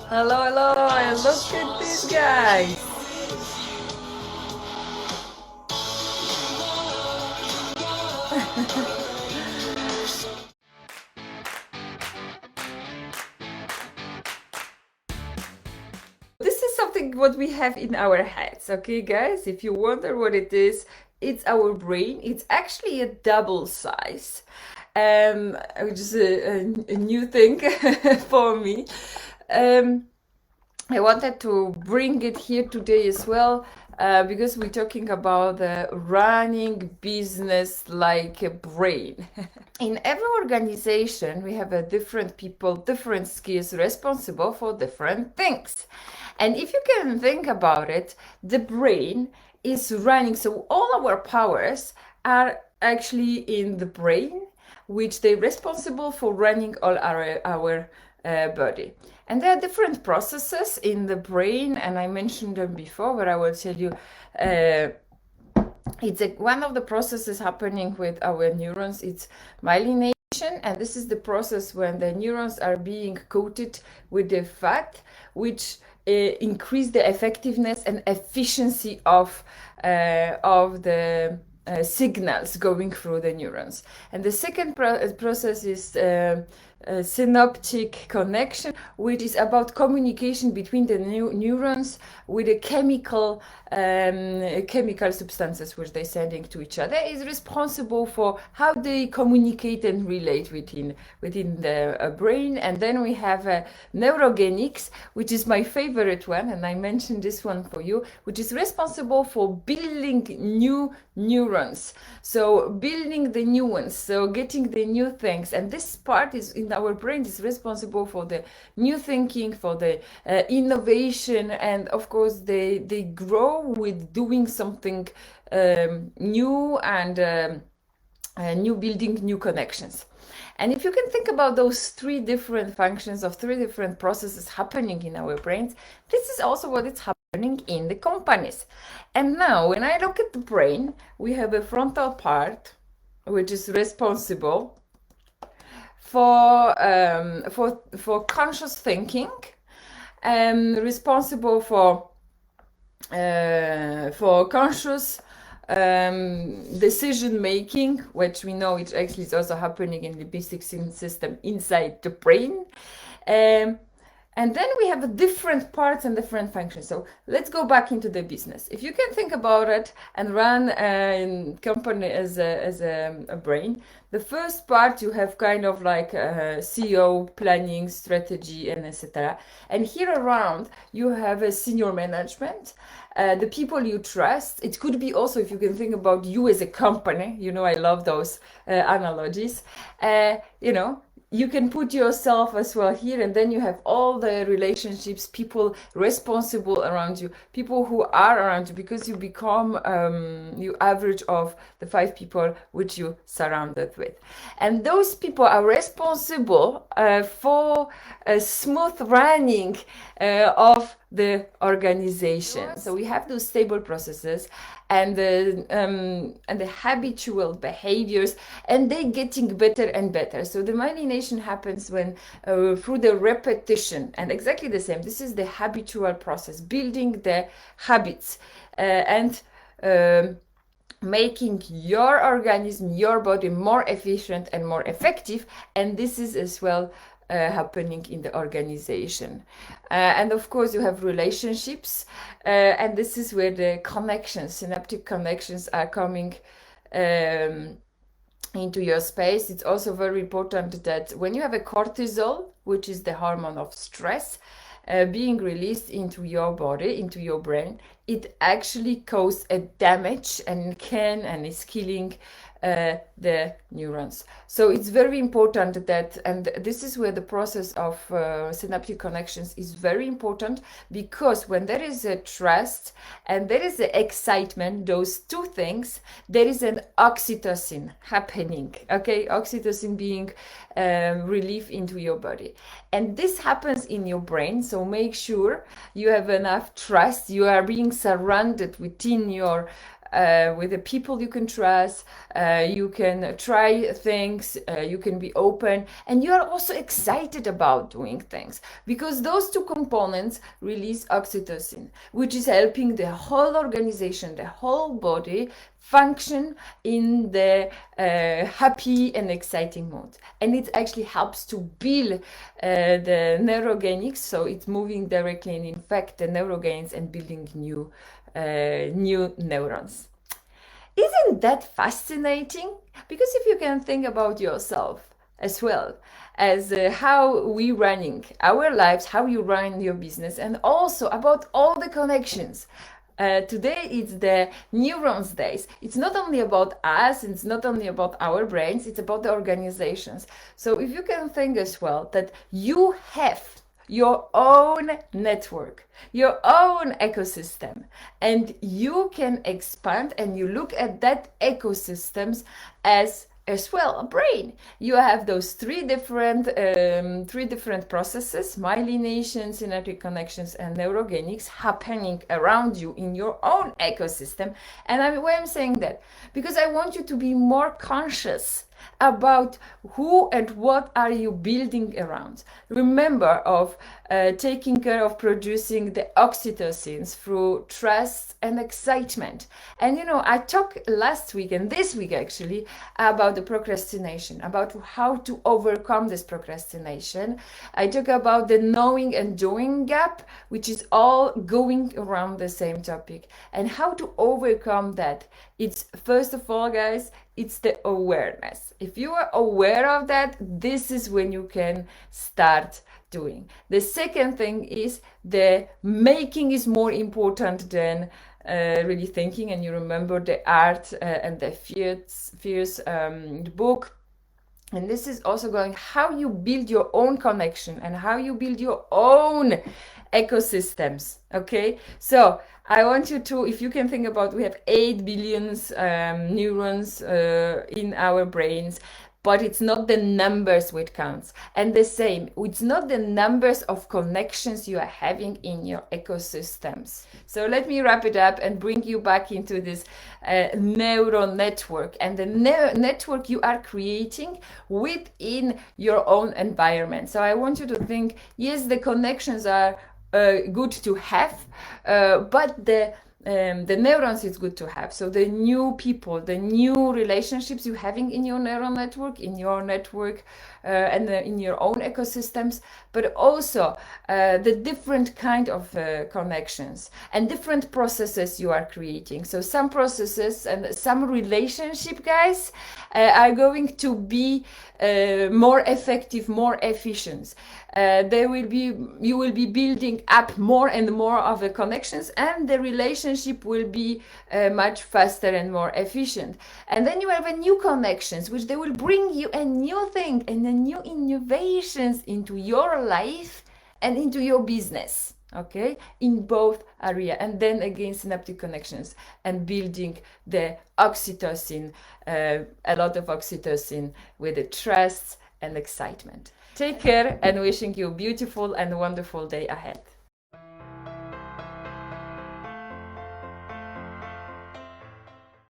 Hello, hello, and look at this, guys. This is something what we have in our heads, okay, guys? If you wonder what it is, it's our brain. It's actually a double size, which is a new thing for me. Um, I wanted to bring it here today as well because we're talking about running business like a brain. In every organization, we have a different people, different skills responsible for different things. And if you can think about it, the brain is running, so all our powers are actually in the brain, which they're responsible for running all our body. And there are different processes in the brain, and I mentioned them before, but I will tell you it's one of the processes happening with our neurons. It's myelination, and this is the process when the neurons are being coated with the fat, which increase the effectiveness and efficiency of the signals going through the neurons. And the second process is synoptic connection, which is about communication between the neurons with the chemical substances which they're sending to each other. Is responsible for how they communicate and relate within the brain. And then we have Neurogenics, which is my favorite one, and I mentioned this one for you, which is responsible for building new neurons, so building the new ones, so getting the new things. And this part is in our brain is responsible for the new thinking, for the innovation, and of course they grow with doing something new and new building new connections. And if you can think about those three different functions of three different processes happening in our brains, this is also what is happening in the companies. And now when I look at the brain, we have a frontal part which is responsible for conscious thinking, responsible for conscious decision making, which we know it actually is also happening in the basic system inside the brain. And then we have different parts and different functions. So let's go back into the business. If you can think about it and run a company as a brain, the first part you have kind of like CEO, planning, strategy, and etc. And here around you have a senior management, the people you trust. It could be also, if you can think about you as a company, you know, I love those analogies. You can put yourself as well here, and then you have all the relationships, people responsible around you, people who are around you, because you become you average of the 5 people which you surrounded with, and those people are responsible for a smooth running of the organization. So we have those stable processes and the habitual behaviors, and they're getting better and better. So the myelination happens when through the repetition, and exactly the same. This is the habitual process, building the habits and making your organism, your body more efficient and more effective. And this is as well happening in the organization. And of course you have relationships, and this is where the connections, synaptic connections, are coming into your space. It's also very important that when you have a cortisol, which is the hormone of stress, being released into your body, into your brain, it actually causes a damage and is killing the neurons. So it's very important that, and this is where the process of synaptic connections is very important, because when there is a trust and there is a excitement, those two things, there is an oxytocin happening. Okay, oxytocin being relief into your body, and this happens in your brain. So make sure you have enough trust, you are being surrounded within your with the people you can trust, you can try things, you can be open, and you are also excited about doing things, because those two components release oxytocin, which is helping the whole organization, the whole body function in the happy and exciting mode. And it actually helps to build the neurogenics, so it's moving directly and infect the neurogains and building new neurons. Isn't that fascinating? Because if you can think about yourself as well as how we running our lives, how you run your business, and also about all the connections. Today it's the neurons days. It's not only about us, it's not only about our brains, it's about the organizations. So if you can think as well that you have your own network, your own ecosystem, and you can expand, and you look at that ecosystems as well a brain. You have those three different processes: myelination, synaptic connections, and neurogenics happening around you in your own ecosystem. And why I'm saying that, because I want you to be more conscious about who and what are you building around. Remember of taking care of producing the oxytocins through trust and excitement. And I talked last week and this week actually about the procrastination, about how to overcome this procrastination. I talk about the knowing and doing gap, which is all going around the same topic, and how to overcome that. It's first of all, guys, it's the awareness. If you are aware of that, this is when you can start doing. The second thing is the making is more important than really thinking. And you remember the art and the fears book. And this is also going how you build your own connection and how you build your own ecosystems. Okay, so I want you to, if you can think about, we have 8 billion neurons in our brains, but it's not the numbers which counts. And the same, it's not the numbers of connections you are having in your ecosystems. So let me wrap it up and bring you back into this neural network and the network you are creating within your own environment. So I want you to think, yes, the connections are good to have, but the neurons is good to have. So the new people, the new relationships you're having in your neural network, in your network, and in your own ecosystems, but also the different kind of connections and different processes you are creating. So some processes and some relationship, guys, are going to be more effective, more efficient. You will be building up more and more of the connections, and the relationship will be much faster and more efficient. And then you have a new connections, which they will bring you a new thing and a new innovations into your life and into your business. Okay, in both area. And then again, synaptic connections and building the oxytocin, a lot of oxytocin with the trust and excitement. Take care, and wishing you a beautiful and wonderful day ahead.